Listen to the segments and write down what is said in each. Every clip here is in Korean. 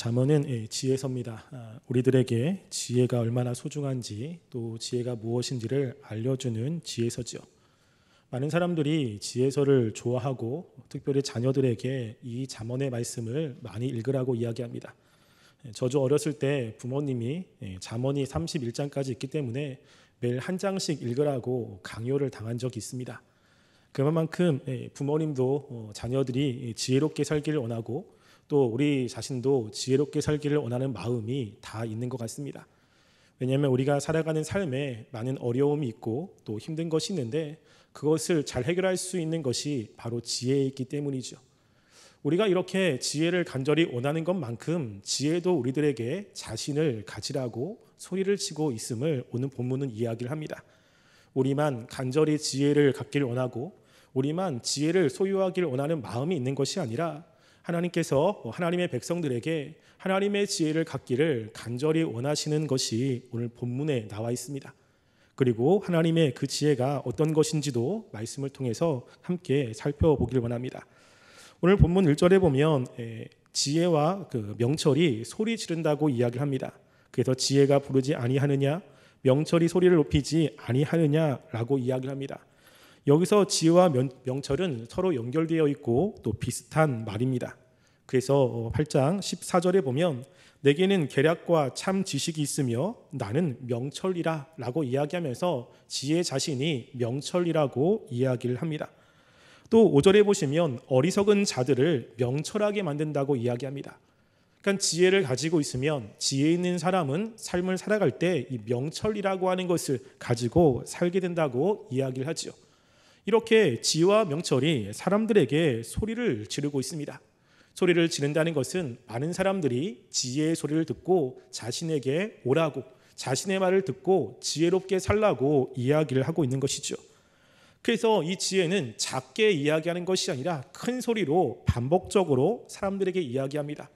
잠언은 지혜서입니다. 우리들에게 지혜가 얼마나 소중한지 또 지혜가 무엇인지를 알려주는 지혜서지요. 많은 사람들이 지혜서를 좋아하고 특별히 자녀들에게 이 잠언의 말씀을 많이 읽으라고 이야기합니다. 저도 어렸을 때 부모님이 잠언이 31장까지 있기 때문에 매일 한 장씩 읽으라고 강요를 당한 적이 있습니다. 그만큼 부모님도 자녀들이 지혜롭게 살기를 원하고 또 우리 자신도 지혜롭게 살기를 원하는 마음이 다 있는 것 같습니다. 왜냐하면 우리가 살아가는 삶에 많은 어려움이 있고 또 힘든 것이 있는데 그것을 잘 해결할 수 있는 것이 바로 지혜이기 때문이죠. 우리가 이렇게 지혜를 간절히 원하는 것만큼 지혜도 우리들에게 자신을 가지라고 소리를 치고 있음을 오늘 본문은 이야기를 합니다. 우리만 간절히 지혜를 갖기를 원하고 우리만 지혜를 소유하기를 원하는 마음이 있는 것이 아니라 하나님께서 하나님의 백성들에게 하나님의 지혜를 갖기를 간절히 원하시는 것이 오늘 본문에 나와 있습니다. 그리고 하나님의 그 지혜가 어떤 것인지도 말씀을 통해서 함께 살펴보기를 원합니다. 오늘 본문 1절에 보면 지혜와 그 명철이 소리 지른다고 이야기를 합니다. 그래서 지혜가 부르지 아니하느냐, 명철이 소리를 높이지 아니하느냐라고 이야기를 합니다. 여기서 지혜와 명철은 서로 연결되어 있고 또 비슷한 말입니다. 그래서 8장 14절에 보면 내게는 계략과 참 지식이 있으며 나는 명철이라 라고 이야기하면서 지혜 자신이 명철이라고 이야기를 합니다. 또 5절에 보시면 어리석은 자들을 명철하게 만든다고 이야기합니다. 그러니까 지혜를 가지고 있으면 지혜 있는 사람은 삶을 살아갈 때 이 명철이라고 하는 것을 가지고 살게 된다고 이야기를 하죠. 이렇게 지혜와 명철이 사람들에게 소리를 지르고 있습니다. 소리를 지른다는 것은 많은 사람들이 지혜의 소리를 듣고 자신에게 오라고 자신의 말을 듣고 지혜롭게 살라고 이야기를 하고 있는 것이죠. 그래서 이 지혜는 작게 이야기하는 것이 아니라 큰 소리로 반복적으로 사람들에게 이야기합니다.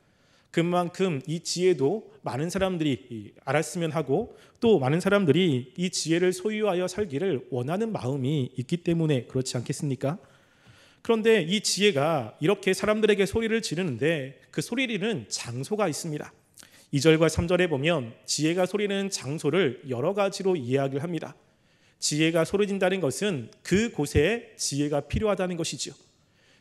그만큼 이 지혜도 많은 사람들이 알았으면 하고 또 많은 사람들이 이 지혜를 소유하여 살기를 원하는 마음이 있기 때문에 그렇지 않겠습니까? 그런데 이 지혜가 이렇게 사람들에게 소리를 지르는데 그 소리는 장소가 있습니다. 2절과 3절에 보면 지혜가 소리는 장소를 여러 가지로 이야기를 합니다. 지혜가 소리진다는 것은 그곳에 지혜가 필요하다는 것이죠.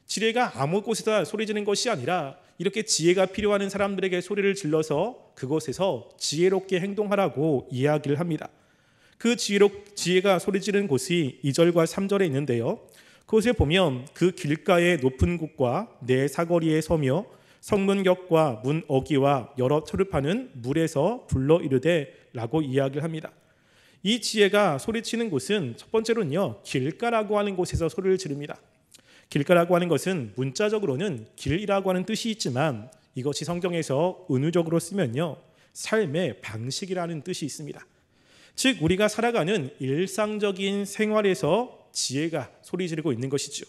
지혜가 아무 곳에다 소리지는 것이 아니라 이렇게 지혜가 필요한 사람들에게 소리를 질러서 그곳에서 지혜롭게 행동하라고 이야기를 합니다. 그 지혜가 소리지르는 곳이 2절과 3절에 있는데요. 그곳에 보면 그 길가의 높은 곳과 내 사거리에 서며 성문격과 문 어기와 여러 철을 물에서 불러 이르되 라고 이야기를 합니다. 이 지혜가 소리치는 곳은 첫 번째로는요, 길가라고 하는 곳에서 소리를 지릅니다. 길가라고 하는 것은 문자적으로는 길이라고 하는 뜻이 있지만 이것이 성경에서 은유적으로 쓰면요, 삶의 방식이라는 뜻이 있습니다. 즉 우리가 살아가는 일상적인 생활에서 지혜가 소리 지르고 있는 것이죠.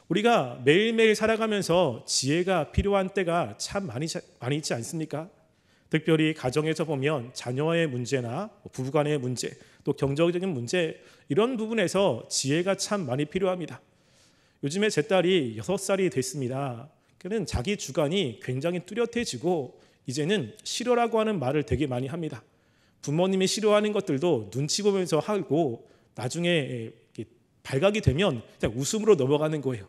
우리가 매일매일 살아가면서 지혜가 필요한 때가 참 많이 있지 않습니까? 특별히 가정에서 보면 자녀의 문제나 부부간의 문제, 또 경제적인 문제 이런 부분에서 지혜가 참 많이 필요합니다. 요즘에 제 딸이 6살이 됐습니다. 그는 자기 주관이 굉장히 뚜렷해지고 이제는 싫어라고 하는 말을 되게 많이 합니다. 부모님이 싫어하는 것들도 눈치 보면서 하고 나중에 발각이 되면 그냥 웃음으로 넘어가는 거예요.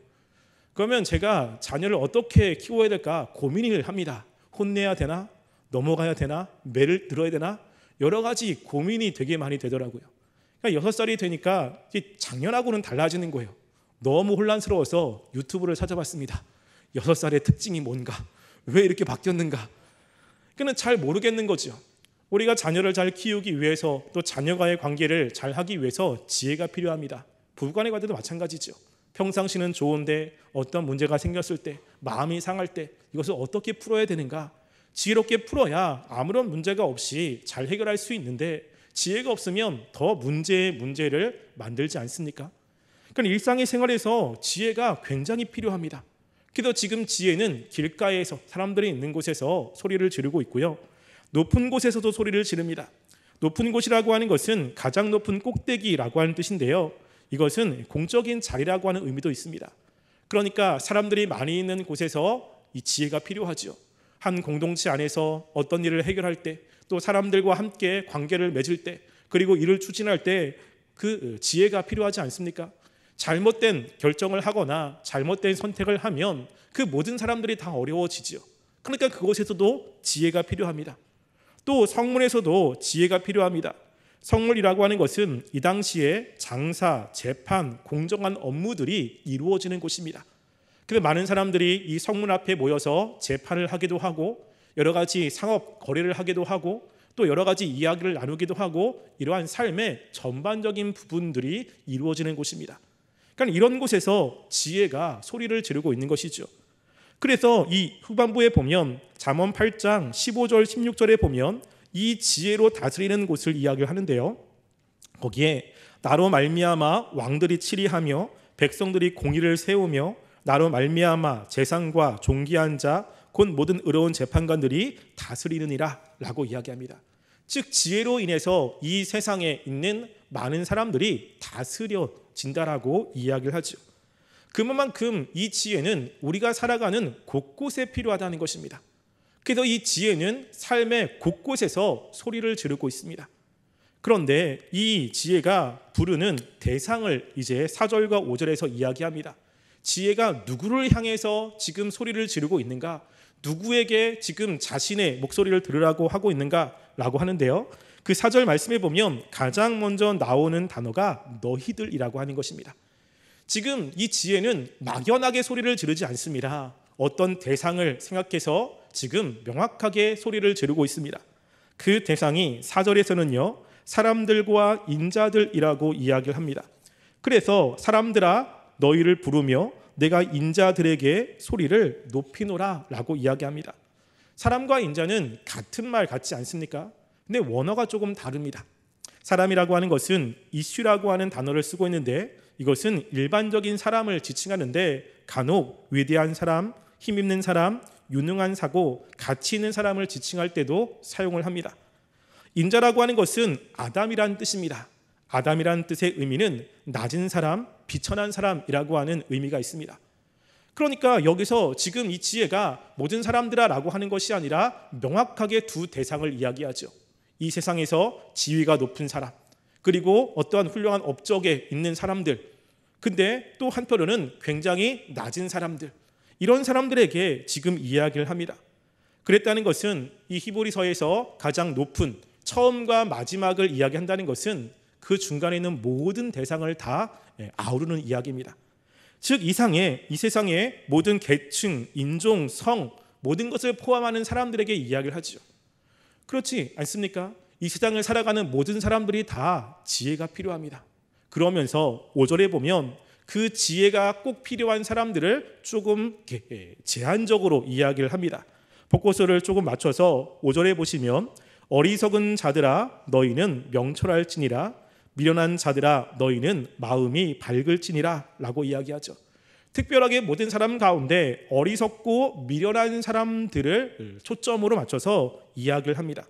그러면 제가 자녀를 어떻게 키워야 될까 고민을 합니다. 혼내야 되나? 넘어가야 되나? 매를 들어야 되나? 여러 가지 고민이 되게 많이 되더라고요. 그러니까 6살이 되니까 작년하고는 달라지는 거예요. 너무 혼란스러워서 유튜브를 찾아봤습니다. 6살의 특징이 뭔가? 왜 이렇게 바뀌었는가? 그는 잘 모르겠는 거죠. 우리가 자녀를 잘 키우기 위해서 또 자녀와의 관계를 잘 하기 위해서 지혜가 필요합니다. 부부간의 관계도 마찬가지죠. 평상시는 좋은데 어떤 문제가 생겼을 때 마음이 상할 때 이것을 어떻게 풀어야 되는가? 지혜롭게 풀어야 아무런 문제가 없이 잘 해결할 수 있는데 지혜가 없으면 더 문제를 만들지 않습니까? 그러니까 일상의 생활에서 지혜가 굉장히 필요합니다. 그래서 지금 지혜는 길가에서 사람들이 있는 곳에서 소리를 지르고 있고요. 높은 곳에서도 소리를 지릅니다. 높은 곳이라고 하는 것은 가장 높은 꼭대기라고 하는 뜻인데요. 이것은 공적인 자리라고 하는 의미도 있습니다. 그러니까 사람들이 많이 있는 곳에서 이 지혜가 필요하죠. 한 공동체 안에서 어떤 일을 해결할 때, 또 사람들과 함께 관계를 맺을 때, 그리고 일을 추진할 때 그 지혜가 필요하지 않습니까? 잘못된 결정을 하거나 잘못된 선택을 하면 그 모든 사람들이 다 어려워지지요. 그러니까 그곳에서도 지혜가 필요합니다. 또 성문에서도 지혜가 필요합니다. 성문이라고 하는 것은 이 당시에 장사, 재판, 공정한 업무들이 이루어지는 곳입니다. 그래서 많은 사람들이 이 성문 앞에 모여서 재판을 하기도 하고 여러 가지 상업 거래를 하기도 하고 또 여러 가지 이야기를 나누기도 하고 이러한 삶의 전반적인 부분들이 이루어지는 곳입니다. 그러니까 이런 곳에서 지혜가 소리를 지르고 있는 것이죠. 그래서 이 후반부에 보면 잠언 8장 15절 16절에 보면 이 지혜로 다스리는 곳을 이야기를 하는데요. 거기에 나로 말미암아 왕들이 치리하며 백성들이 공의를 세우며 나로 말미암아 재상과 존귀한 자 곧 모든 의로운 재판관들이 다스리느니라 라고 이야기합니다. 즉 지혜로 인해서 이 세상에 있는 많은 사람들이 다스려진다라고 이야기를 하죠. 그만큼 이 지혜는 우리가 살아가는 곳곳에 필요하다는 것입니다. 그래서 이 지혜는 삶의 곳곳에서 소리를 지르고 있습니다. 그런데 이 지혜가 부르는 대상을 이제 4절과 5절에서 이야기합니다. 지혜가 누구를 향해서 지금 소리를 지르고 있는가? 누구에게 지금 자신의 목소리를 들으라고 하고 있는가라고 하는데요. 그 4절 말씀에 보면 가장 먼저 나오는 단어가 너희들이라고 하는 것입니다. 지금 이 지혜는 막연하게 소리를 지르지 않습니다. 어떤 대상을 생각해서 지금 명확하게 소리를 지르고 있습니다. 그 대상이 4절에서는요 사람들과 인자들이라고 이야기를 합니다. 그래서 사람들아 너희를 부르며 내가 인자들에게 소리를 높이노라 라고 이야기합니다. 사람과 인자는 같은 말 같지 않습니까? 근데 원어가 조금 다릅니다. 사람이라고 하는 것은 이슈라고 하는 단어를 쓰고 있는데 이것은 일반적인 사람을 지칭하는데 간혹 위대한 사람, 힘있는 사람, 유능한 사고, 가치 있는 사람을 지칭할 때도 사용을 합니다. 인자라고 하는 것은 아담이라는 뜻입니다. 아담이라는 뜻의 의미는 낮은 사람, 비천한 사람이라고 하는 의미가 있습니다. 그러니까 여기서 지금 이 지혜가 모든 사람들아라고 하는 것이 아니라 명확하게 두 대상을 이야기하죠. 이 세상에서 지위가 높은 사람, 그리고 어떠한 훌륭한 업적에 있는 사람들, 근데 또 한편으로는 굉장히 낮은 사람들, 이런 사람들에게 지금 이야기를 합니다. 그랬다는 것은 이 히브리서에서 가장 높은 처음과 마지막을 이야기한다는 것은 그 중간에 있는 모든 대상을 다 아우르는 이야기입니다. 즉 이 세상의 모든 계층, 인종, 성 모든 것을 포함하는 사람들에게 이야기를 하죠. 그렇지 않습니까? 이 세상을 살아가는 모든 사람들이 다 지혜가 필요합니다. 그러면서 5절에 보면 그 지혜가 꼭 필요한 사람들을 조금 제한적으로 이야기를 합니다. 복고서를 조금 맞춰서 5절에 보시면 어리석은 자들아 너희는 명철할지니라 미련한 자들아 너희는 마음이 밝을지니라 라고 이야기하죠. 특별하게 모든 사람 가운데 어리석고 미련한 사람들을 초점으로 맞춰서 이야기를 합니다.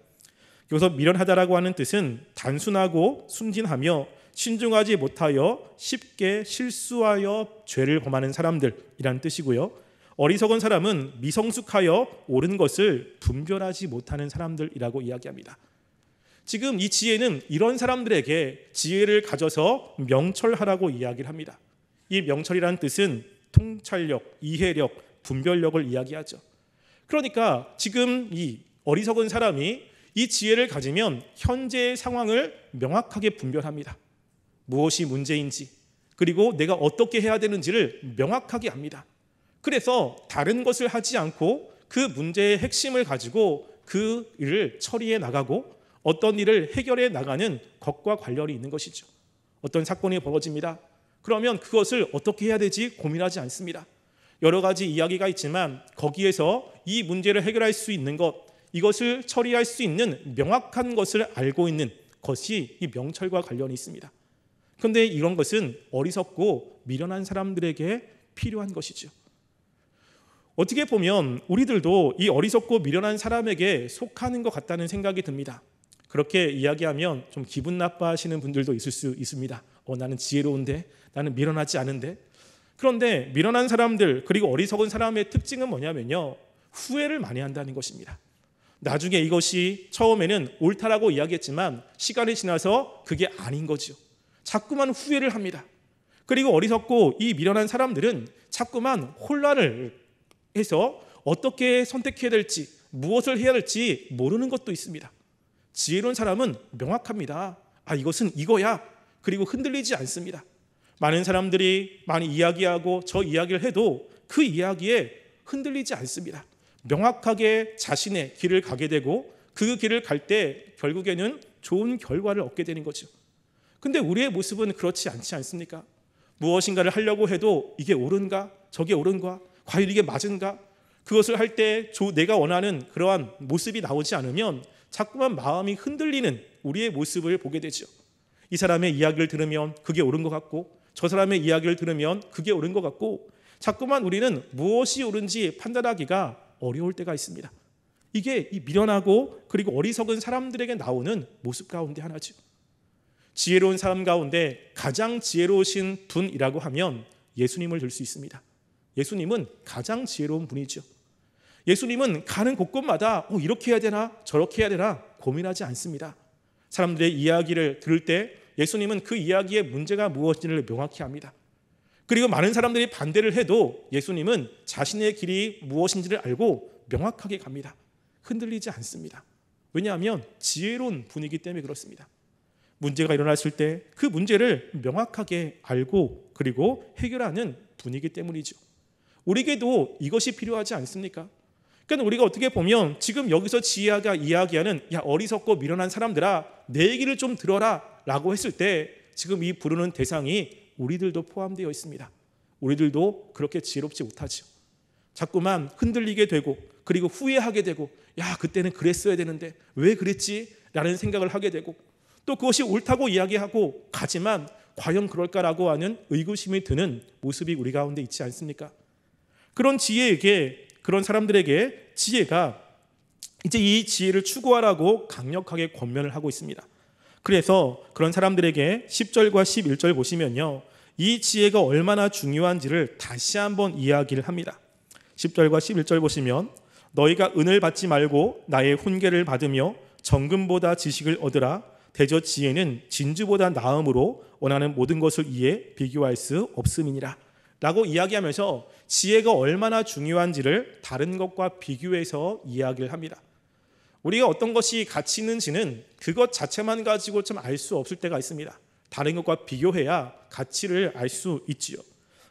여기서 미련하다라고 하는 뜻은 단순하고 순진하며 신중하지 못하여 쉽게 실수하여 죄를 범하는 사람들이라는 뜻이고요. 어리석은 사람은 미성숙하여 옳은 것을 분별하지 못하는 사람들이라고 이야기합니다. 지금 이 지혜는 이런 사람들에게 지혜를 가져서 명철하라고 이야기를 합니다. 이 명철이라는 뜻은 통찰력, 이해력, 분별력을 이야기하죠. 그러니까 지금 이 어리석은 사람이 이 지혜를 가지면 현재의 상황을 명확하게 분별합니다. 무엇이 문제인지, 그리고 내가 어떻게 해야 되는지를 명확하게 압니다. 그래서 다른 것을 하지 않고 그 문제의 핵심을 가지고 그 일을 처리해 나가고 어떤 일을 해결해 나가는 것과 관련이 있는 것이죠. 어떤 사건이 벌어집니다. 그러면 그것을 어떻게 해야 되지 고민하지 않습니다. 여러 가지 이야기가 있지만 거기에서 이 문제를 해결할 수 있는 것, 이것을 처리할 수 있는 명확한 것을 알고 있는 것이 이 명철과 관련이 있습니다. 그런데 이런 것은 어리석고 미련한 사람들에게 필요한 것이죠. 어떻게 보면 우리들도 이 어리석고 미련한 사람에게 속하는 것 같다는 생각이 듭니다. 그렇게 이야기하면 좀 기분 나빠하시는 분들도 있을 수 있습니다. 나는 지혜로운데, 나는 미련하지 않은데. 그런데 미련한 사람들 그리고 어리석은 사람의 특징은 뭐냐면요, 후회를 많이 한다는 것입니다. 나중에 이것이 처음에는 옳다라고 이야기했지만 시간이 지나서 그게 아닌 거죠. 자꾸만 후회를 합니다. 그리고 어리석고 이 미련한 사람들은 자꾸만 혼란을 해서 어떻게 선택해야 될지, 무엇을 해야 될지 모르는 것도 있습니다. 지혜로운 사람은 명확합니다. 이것은 이거야. 그리고 흔들리지 않습니다. 많은 사람들이 많이 이야기하고 저 이야기를 해도 그 이야기에 흔들리지 않습니다. 명확하게 자신의 길을 가게 되고 그 길을 갈 때 결국에는 좋은 결과를 얻게 되는 거죠. 근데 우리의 모습은 그렇지 않지 않습니까? 무엇인가를 하려고 해도 이게 옳은가? 저게 옳은가? 과연 이게 맞은가? 그것을 할 때 내가 원하는 그러한 모습이 나오지 않으면 자꾸만 마음이 흔들리는 우리의 모습을 보게 되죠. 이 사람의 이야기를 들으면 그게 옳은 것 같고 저 사람의 이야기를 들으면 그게 옳은 것 같고 자꾸만 우리는 무엇이 옳은지 판단하기가 어려울 때가 있습니다. 이게 이 미련하고 그리고 어리석은 사람들에게 나오는 모습 가운데 하나죠. 지혜로운 사람 가운데 가장 지혜로우신 분이라고 하면 예수님을 들 수 있습니다. 예수님은 가장 지혜로운 분이죠. 예수님은 가는 곳곳마다 이렇게 해야 되나 저렇게 해야 되나 고민하지 않습니다. 사람들의 이야기를 들을 때 예수님은 그 이야기의 문제가 무엇인지를 명확히 합니다. 그리고 많은 사람들이 반대를 해도 예수님은 자신의 길이 무엇인지를 알고 명확하게 갑니다. 흔들리지 않습니다. 왜냐하면 지혜로운 분이기 때문에 그렇습니다. 문제가 일어났을 때 그 문제를 명확하게 알고 그리고 해결하는 분이기 때문이죠. 우리에게도 이것이 필요하지 않습니까? 그러니까 우리가 어떻게 보면 지금 여기서 지혜가 이야기하는 어리석고 미련한 사람들아 내 얘기를 좀 들어라 라고 했을 때 지금 이 부르는 대상이 우리들도 포함되어 있습니다. 우리들도 그렇게 지혜롭지 못하죠. 자꾸만 흔들리게 되고 그리고 후회하게 되고 그때는 그랬어야 되는데 왜 그랬지? 라는 생각을 하게 되고 또 그것이 옳다고 이야기하고 가지만 과연 그럴까라고 하는 의구심이 드는 모습이 우리 가운데 있지 않습니까? 그런 그런 사람들에게 지혜가 이제 이 지혜를 추구하라고 강력하게 권면을 하고 있습니다. 그래서 그런 사람들에게 10절과 11절 보시면요, 이 지혜가 얼마나 중요한지를 다시 한번 이야기를 합니다. 10절과 11절 보시면 너희가 은을 받지 말고 나의 훈계를 받으며 정금보다 지식을 얻으라. 대저 지혜는 진주보다 나음으로 원하는 모든 것을 이해 비교할 수 없음이니라 라고 이야기하면서 지혜가 얼마나 중요한지를 다른 것과 비교해서 이야기를 합니다. 우리가 어떤 것이 가치 있는지는 그것 자체만 가지고 좀 알 수 없을 때가 있습니다. 다른 것과 비교해야 가치를 알 수 있지요.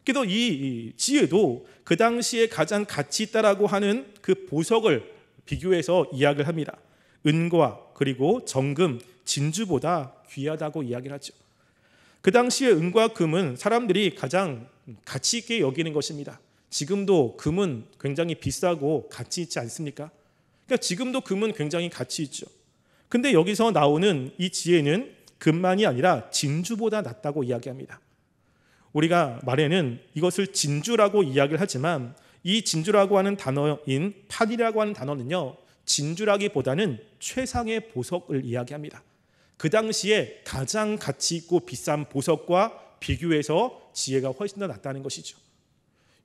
그래도 이 지혜도 그 당시에 가장 가치 있다라고 하는 그 보석을 비교해서 이야기를 합니다. 은과 그리고 정금, 진주보다 귀하다고 이야기를 하죠. 그 당시에 은과 금은 사람들이 가장 가치 있게 여기는 것입니다. 지금도 금은 굉장히 비싸고 가치 있지 않습니까? 그러니까 지금도 금은 굉장히 가치 있죠. 근데 여기서 나오는 이 지혜는 금만이 아니라 진주보다 낫다고 이야기합니다. 우리가 말에는 이것을 진주라고 이야기를 하지만 이 진주라고 하는 단어인 판이라고 하는 단어는요, 진주라기보다는 최상의 보석을 이야기합니다. 그 당시에 가장 가치 있고 비싼 보석과 비교해서 지혜가 훨씬 더 낫다는 것이죠.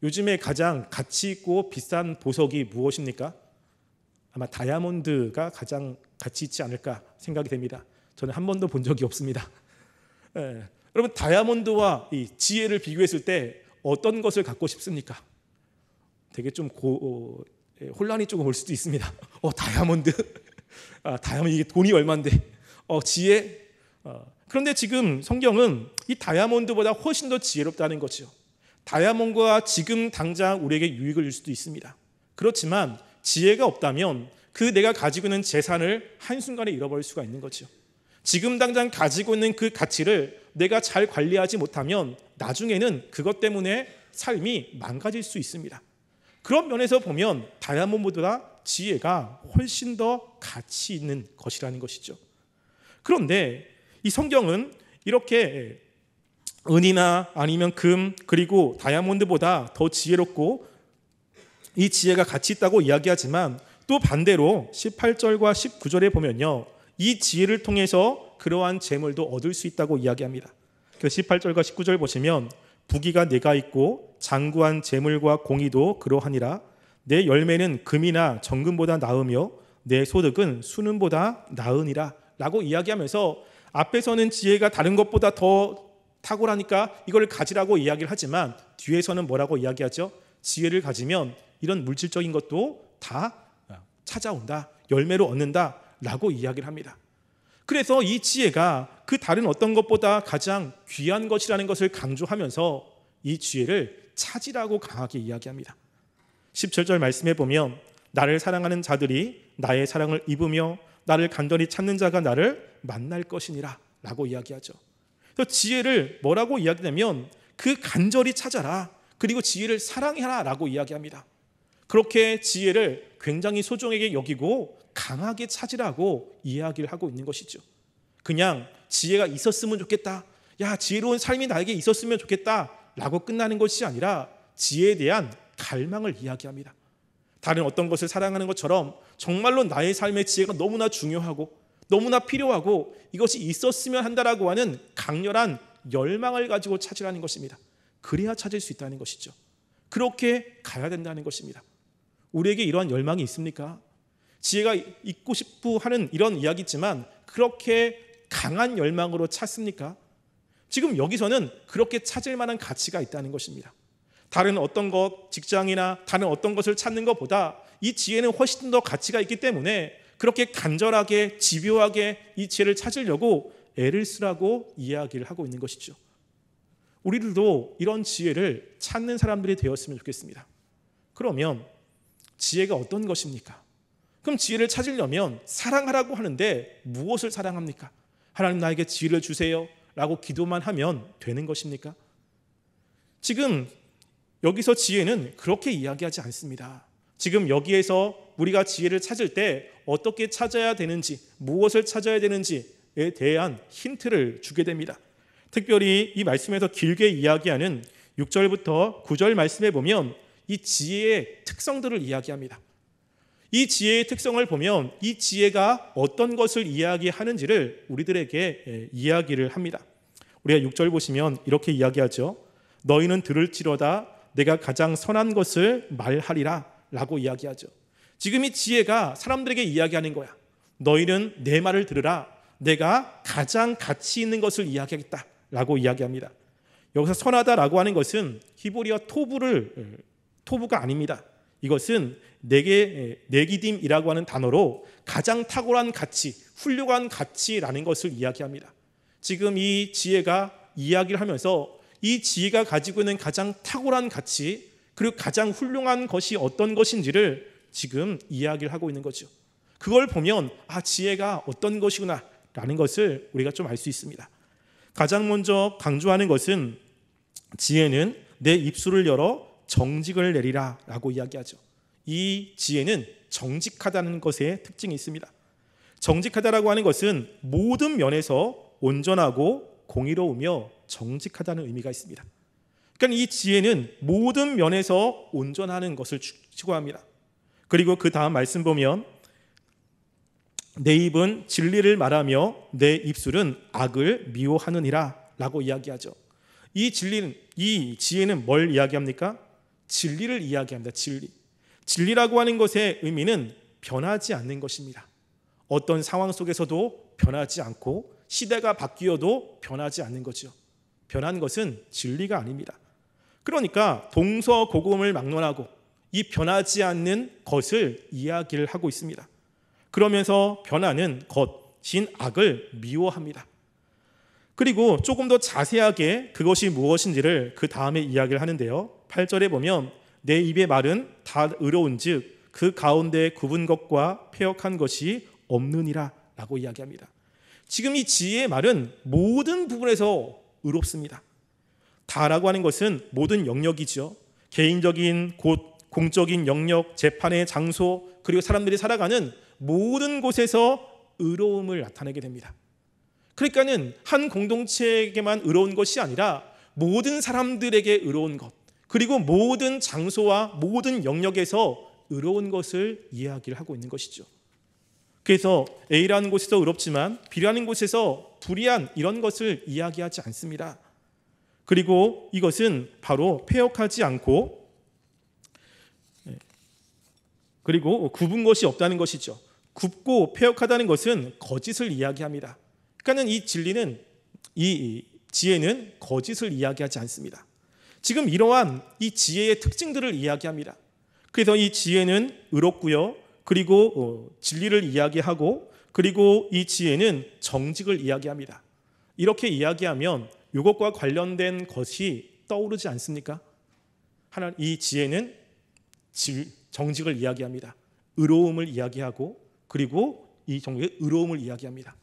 요즘에 가장 가치 있고 비싼 보석이 무엇입니까? 아마 다이아몬드가 가장 가치 있지 않을까 생각이 됩니다. 저는 한 번도 본 적이 없습니다. 여러분, 다이아몬드와 이 지혜를 비교했을 때 어떤 것을 갖고 싶습니까? 되게 좀 혼란이 조금 올 수도 있습니다. 다이아몬드? 다이아몬드 이게 돈이 얼만데? 지혜? 그런데 지금 성경은 이 다이아몬드보다 훨씬 더 지혜롭다는 거죠. 다이아몬드가 지금 당장 우리에게 유익을 줄 수도 있습니다. 그렇지만 지혜가 없다면 그 내가 가지고 있는 재산을 한순간에 잃어버릴 수가 있는 거죠. 지금 당장 가지고 있는 그 가치를 내가 잘 관리하지 못하면 나중에는 그것 때문에 삶이 망가질 수 있습니다. 그런 면에서 보면 다이아몬드보다 지혜가 훨씬 더 가치 있는 것이라는 것이죠. 그런데 이 성경은 이렇게 은이나 아니면 금 그리고 다이아몬드보다 더 지혜롭고 이 지혜가 가치 있다고 이야기하지만 또 반대로 18절과 19절에 보면요, 이 지혜를 통해서 그러한 재물도 얻을 수 있다고 이야기합니다. 그래서 18절과 19절 보시면 부귀가 내가 있고 장구한 재물과 공의도 그러하니라. 내 열매는 금이나 정금보다 나으며 내 소득은 수는보다 나으니라 라고 이야기하면서, 앞에서는 지혜가 다른 것보다 더 탁월하니까 이걸 가지라고 이야기를 하지만 뒤에서는 뭐라고 이야기하죠? 지혜를 가지면 이런 물질적인 것도 다 찾아온다, 열매로 얻는다 라고 이야기를 합니다. 그래서 이 지혜가 그 다른 어떤 것보다 가장 귀한 것이라는 것을 강조하면서 이 지혜를 찾으라고 강하게 이야기합니다. 17절 말씀에 보면 나를 사랑하는 자들이 나의 사랑을 입으며 나를 간절히 찾는 자가 나를 만날 것이니라 라고 이야기하죠. 그래서 지혜를 뭐라고 이야기하냐면 그 간절히 찾아라, 그리고 지혜를 사랑해라 라고 이야기합니다. 그렇게 지혜를 굉장히 소중하게 여기고 강하게 찾으라고 이야기를 하고 있는 것이죠. 그냥 지혜가 있었으면 좋겠다, 야 지혜로운 삶이 나에게 있었으면 좋겠다 라고 끝나는 것이 아니라 지혜에 대한 갈망을 이야기합니다. 다른 어떤 것을 사랑하는 것처럼 정말로 나의 삶의 지혜가 너무나 중요하고 너무나 필요하고 이것이 있었으면 한다라고 하는 강렬한 열망을 가지고 찾으라는 것입니다. 그래야 찾을 수 있다는 것이죠. 그렇게 가야 된다는 것입니다. 우리에게 이러한 열망이 있습니까? 지혜가 있고 싶어 하는 이런 이야기지만 그렇게 강한 열망으로 찾습니까? 지금 여기서는 그렇게 찾을 만한 가치가 있다는 것입니다. 다른 어떤 것, 직장이나 다른 어떤 것을 찾는 것보다 이 지혜는 훨씬 더 가치가 있기 때문에 그렇게 간절하게 집요하게 이 지혜를 찾으려고 애를 쓰라고 이야기를 하고 있는 것이죠. 우리들도 이런 지혜를 찾는 사람들이 되었으면 좋겠습니다. 그러면 지혜가 어떤 것입니까? 그럼 지혜를 찾으려면 사랑하라고 하는데 무엇을 사랑합니까? 하나님 나에게 지혜를 주세요 라고 기도만 하면 되는 것입니까? 지금 여기서 지혜는 그렇게 이야기하지 않습니다. 지금 여기에서 우리가 지혜를 찾을 때 어떻게 찾아야 되는지, 무엇을 찾아야 되는지에 대한 힌트를 주게 됩니다. 특별히 이 말씀에서 길게 이야기하는 6절부터 9절 말씀에 보면 이 지혜의 특성들을 이야기합니다. 이 지혜의 특성을 보면 이 지혜가 어떤 것을 이야기하는지를 우리들에게 이야기를 합니다. 우리가 6절 보시면 이렇게 이야기하죠. 너희는 들을지로다 내가 가장 선한 것을 말하리라 라고 이야기하죠. 지금 이 지혜가 사람들에게 이야기하는 거야. 너희는 내 말을 들으라. 내가 가장 가치 있는 것을 이야기하겠다 라고 이야기합니다. 여기서 선하다라고 하는 것은 히브리어 토부가 아닙니다. 이것은 네기딤이라고 하는 단어로 가장 탁월한 가치, 훌륭한 가치라는 것을 이야기합니다. 지금 이 지혜가 이야기를 하면서 이 지혜가 가지고 있는 가장 탁월한 가치, 그리고 가장 훌륭한 것이 어떤 것인지를 지금 이야기를 하고 있는 거죠. 그걸 보면 지혜가 어떤 것이구나 라는 것을 우리가 좀 알 수 있습니다. 가장 먼저 강조하는 것은 지혜는 내 입술을 열어 정직을 내리라 라고 이야기하죠. 이 지혜는 정직하다는 것에 특징이 있습니다. 정직하다라고 하는 것은 모든 면에서 온전하고 공의로우며 정직하다는 의미가 있습니다. 그러니까 이 지혜는 모든 면에서 온전하는 것을 추구합니다. 그리고 그 다음 말씀 보면 내 입은 진리를 말하며 내 입술은 악을 미워하느니라 라고 이야기하죠. 이 지혜는 뭘 이야기합니까? 진리를 이야기합니다. 진리라고 하는 것의 의미는 변하지 않는 것입니다. 어떤 상황 속에서도 변하지 않고 시대가 바뀌어도 변하지 않는 거죠. 변한 것은 진리가 아닙니다. 그러니까 동서고금을 막론하고 이 변하지 않는 것을 이야기를 하고 있습니다. 그러면서 변하는 것인 악을 미워합니다. 그리고 조금 더 자세하게 그것이 무엇인지를 그 다음에 이야기를 하는데요. 8절에 보면 내 입의 말은 다 의로운즉 그 가운데 굽은 것과 패역한 것이 없느니라 라고 이야기합니다. 지금 이 지혜의 말은 모든 부분에서 의롭습니다. 다라고 하는 것은 모든 영역이죠. 개인적인 곳, 공적인 영역, 재판의 장소, 그리고 사람들이 살아가는 모든 곳에서 의로움을 나타내게 됩니다. 그러니까는 한 공동체에게만 의로운 것이 아니라 모든 사람들에게 의로운 것, 그리고 모든 장소와 모든 영역에서 의로운 것을 이야기를 하고 있는 것이죠. 그래서 A라는 곳에서 의롭지만 B라는 곳에서 불의한 이런 것을 이야기하지 않습니다. 그리고 이것은 바로 패역하지 않고 그리고 굽은 것이 없다는 것이죠. 굽고 패역하다는 것은 거짓을 이야기합니다. 그러니까 이 진리는, 이 지혜는 거짓을 이야기하지 않습니다. 지금 이러한 이 지혜의 특징들을 이야기합니다. 그래서 이 지혜는 의롭고요, 그리고 진리를 이야기하고, 그리고 이 지혜는 정직을 이야기합니다. 이렇게 이야기하면 이것과 관련된 것이 떠오르지 않습니까? 이 지혜는 정직을 이야기합니다. 의로움을 이야기하고, 그리고 이 정직의 의로움을 이야기합니다.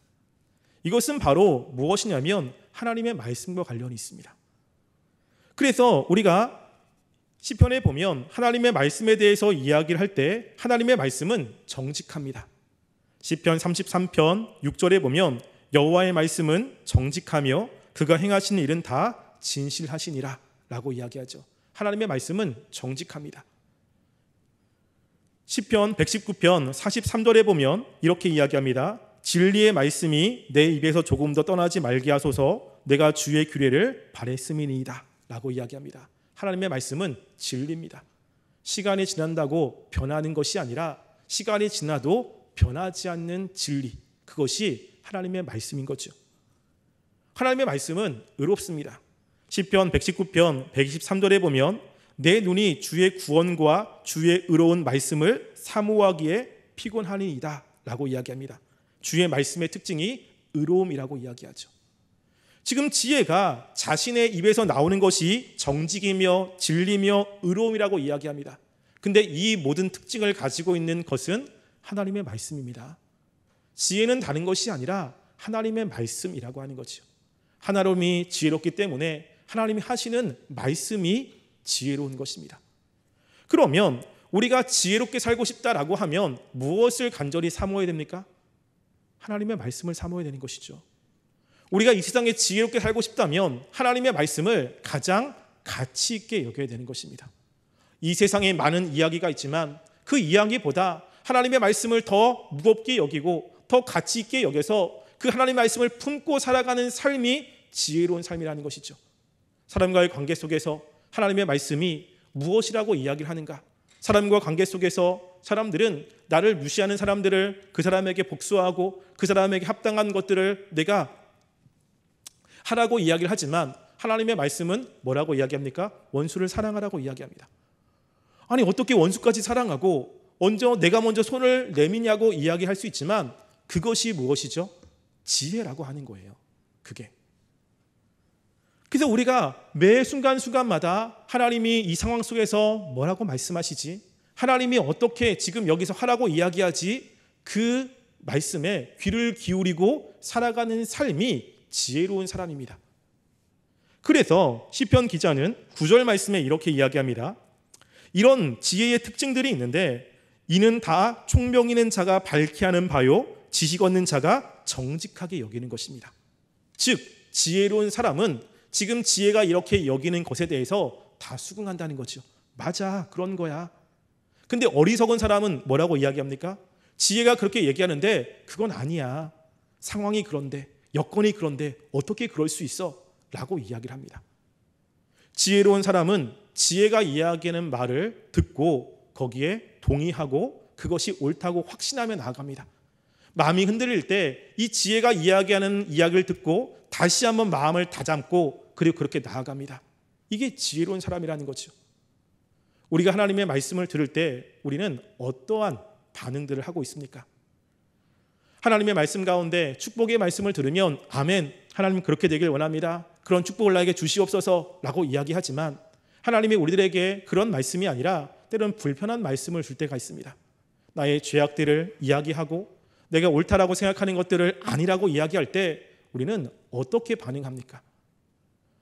이것은 바로 무엇이냐면 하나님의 말씀과 관련이 있습니다. 그래서 우리가 시편에 보면 하나님의 말씀에 대해서 이야기를 할 때 하나님의 말씀은 정직합니다. 시편 33편 6절에 보면 여호와의 말씀은 정직하며 그가 행하시는 일은 다 진실하시니라 라고 이야기하죠. 하나님의 말씀은 정직합니다. 시편 119편 43절에 보면 이렇게 이야기합니다. 진리의 말씀이 내 입에서 조금 더 떠나지 말게 하소서, 내가 주의 규례를 바랬음이니이다 라고 이야기합니다. 하나님의 말씀은 진리입니다. 시간이 지난다고 변하는 것이 아니라 시간이 지나도 변하지 않는 진리, 그것이 하나님의 말씀인 거죠. 하나님의 말씀은 의롭습니다. 시편 119편 123절에 보면 내 눈이 주의 구원과 주의 의로운 말씀을 사모하기에 피곤하니이다 라고 이야기합니다. 주의 말씀의 특징이 의로움이라고 이야기하죠. 지금 지혜가 자신의 입에서 나오는 것이 정직이며 진리며 의로움이라고 이야기합니다. 근데 이 모든 특징을 가지고 있는 것은 하나님의 말씀입니다. 지혜는 다른 것이 아니라 하나님의 말씀이라고 하는 거죠. 하나님이 지혜롭기 때문에 하나님이 하시는 말씀이 지혜로운 것입니다. 그러면 우리가 지혜롭게 살고 싶다라고 하면 무엇을 간절히 사모해야 됩니까? 하나님의 말씀을 사모해야 되는 것이죠. 우리가 이 세상에 지혜롭게 살고 싶다면 하나님의 말씀을 가장 가치 있게 여겨야 되는 것입니다. 이 세상에 많은 이야기가 있지만 그 이야기보다 하나님의 말씀을 더 무겁게 여기고 더 가치 있게 여겨서 그 하나님의 말씀을 품고 살아가는 삶이 지혜로운 삶이라는 것이죠. 사람과의 관계 속에서 하나님의 말씀이 무엇이라고 이야기를 하는가? 사람과 관계 속에서 사람들은 나를 무시하는 사람들을 그 사람에게 복수하고 그 사람에게 합당한 것들을 내가 하라고 이야기를 하지만 하나님의 말씀은 뭐라고 이야기합니까? 원수를 사랑하라고 이야기합니다. 아니 어떻게 원수까지 사랑하고 내가 먼저 손을 내미냐고 이야기할 수 있지만 그것이 무엇이죠? 지혜라고 하는 거예요. 그게. 그래서 우리가 매 순간순간마다 하나님이 이 상황 속에서 뭐라고 말씀하시지? 하나님이 어떻게 지금 여기서 하라고 이야기하지? 그 말씀에 귀를 기울이고 살아가는 삶이 지혜로운 사람입니다. 그래서 시편 기자는 9절 말씀에 이렇게 이야기합니다. 이런 지혜의 특징들이 있는데 이는 다 총명 있는 자가 밝게 하는 바요 지식 얻는 자가 정직하게 여기는 것입니다. 즉 지혜로운 사람은 지금 지혜가 이렇게 여기는 것에 대해서 다 수긍한다는 거죠. 맞아, 그런 거야. 근데 어리석은 사람은 뭐라고 이야기합니까? 지혜가 그렇게 얘기하는데 그건 아니야. 상황이 그런데, 여건이 그런데 어떻게 그럴 수 있어? 라고 이야기를 합니다. 지혜로운 사람은 지혜가 이야기하는 말을 듣고 거기에 동의하고 그것이 옳다고 확신하며 나아갑니다. 마음이 흔들릴 때 이 지혜가 이야기하는 이야기를 듣고 다시 한번 마음을 다잡고 그리고 그렇게 나아갑니다. 이게 지혜로운 사람이라는 거죠. 우리가 하나님의 말씀을 들을 때 우리는 어떠한 반응들을 하고 있습니까? 하나님의 말씀 가운데 축복의 말씀을 들으면 아멘, 하나님 그렇게 되길 원합니다. 그런 축복을 나에게 주시옵소서 라고 이야기하지만 하나님이 우리들에게 그런 말씀이 아니라 때로는 불편한 말씀을 줄 때가 있습니다. 나의 죄악들을 이야기하고 내가 옳다라고 생각하는 것들을 아니라고 이야기할 때 우리는 어떻게 반응합니까?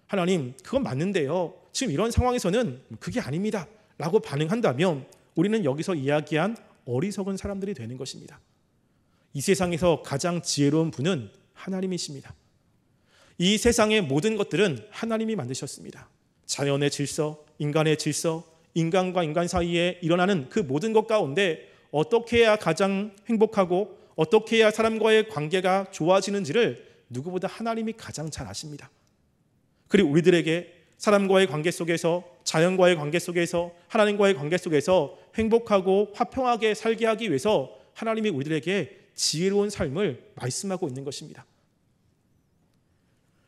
하나님 그건 맞는데요, 지금 이런 상황에서는 그게 아닙니다 라고 반응한다면 우리는 여기서 이야기한 어리석은 사람들이 되는 것입니다. 이 세상에서 가장 지혜로운 분은 하나님이십니다. 이 세상의 모든 것들은 하나님이 만드셨습니다. 자연의 질서, 인간의 질서, 인간과 인간 사이에 일어나는 그 모든 것 가운데 어떻게 해야 가장 행복하고 어떻게 해야 사람과의 관계가 좋아지는지를 누구보다 하나님이 가장 잘 아십니다. 그리고 우리들에게 사람과의 관계 속에서, 자연과의 관계 속에서, 하나님과의 관계 속에서 행복하고 화평하게 살게 하기 위해서 하나님이 우리들에게 지혜로운 삶을 말씀하고 있는 것입니다.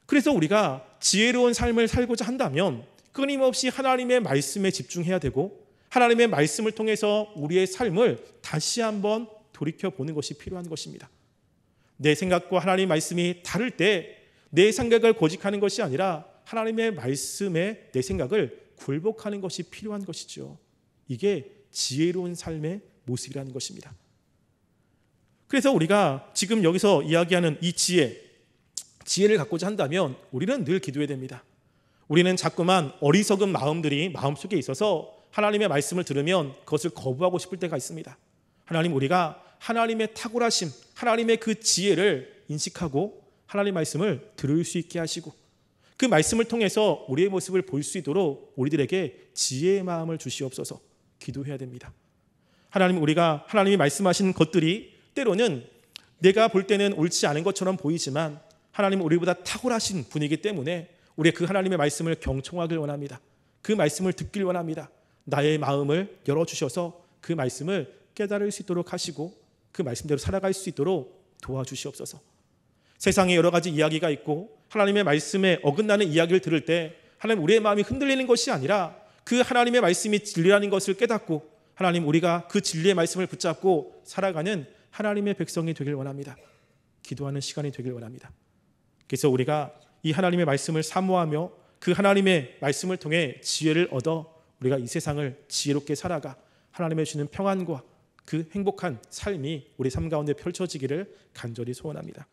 그래서 우리가 지혜로운 삶을 살고자 한다면 끊임없이 하나님의 말씀에 집중해야 되고 하나님의 말씀을 통해서 우리의 삶을 다시 한번 돌이켜보는 것이 필요한 것입니다. 내 생각과 하나님의 말씀이 다를 때 내 생각을 고집하는 것이 아니라 하나님의 말씀에 내 생각을 굴복하는 것이 필요한 것이죠. 이게 지혜로운 삶의 모습이라는 것입니다. 그래서 우리가 지금 여기서 이야기하는 이 지혜를 갖고자 한다면 우리는 늘 기도해야 됩니다. 우리는 자꾸만 어리석은 마음들이 마음속에 있어서 하나님의 말씀을 들으면 그것을 거부하고 싶을 때가 있습니다. 하나님, 우리가 하나님의 탁월하심, 하나님의 그 지혜를 인식하고 하나님의 말씀을 들을 수 있게 하시고 그 말씀을 통해서 우리의 모습을 볼 수 있도록 우리들에게 지혜의 마음을 주시옵소서 기도해야 됩니다. 하나님, 우리가 하나님이 말씀하신 것들이 때로는 내가 볼 때는 옳지 않은 것처럼 보이지만 하나님은 우리보다 탁월하신 분이기 때문에 우리 그 하나님의 말씀을 경청하길 원합니다. 그 말씀을 듣길 원합니다. 나의 마음을 열어주셔서 그 말씀을 깨달을 수 있도록 하시고 그 말씀대로 살아갈 수 있도록 도와주시옵소서. 세상에 여러 가지 이야기가 있고 하나님의 말씀에 어긋나는 이야기를 들을 때 하나님, 우리의 마음이 흔들리는 것이 아니라 그 하나님의 말씀이 진리라는 것을 깨닫고 하나님, 우리가 그 진리의 말씀을 붙잡고 살아가는 하나님의 백성이 되길 원합니다. 기도하는 시간이 되길 원합니다. 그래서 우리가 이 하나님의 말씀을 사모하며 그 하나님의 말씀을 통해 지혜를 얻어 우리가 이 세상을 지혜롭게 살아가 하나님의 주는 평안과 그 행복한 삶이 우리 삶 가운데 펼쳐지기를 간절히 소원합니다.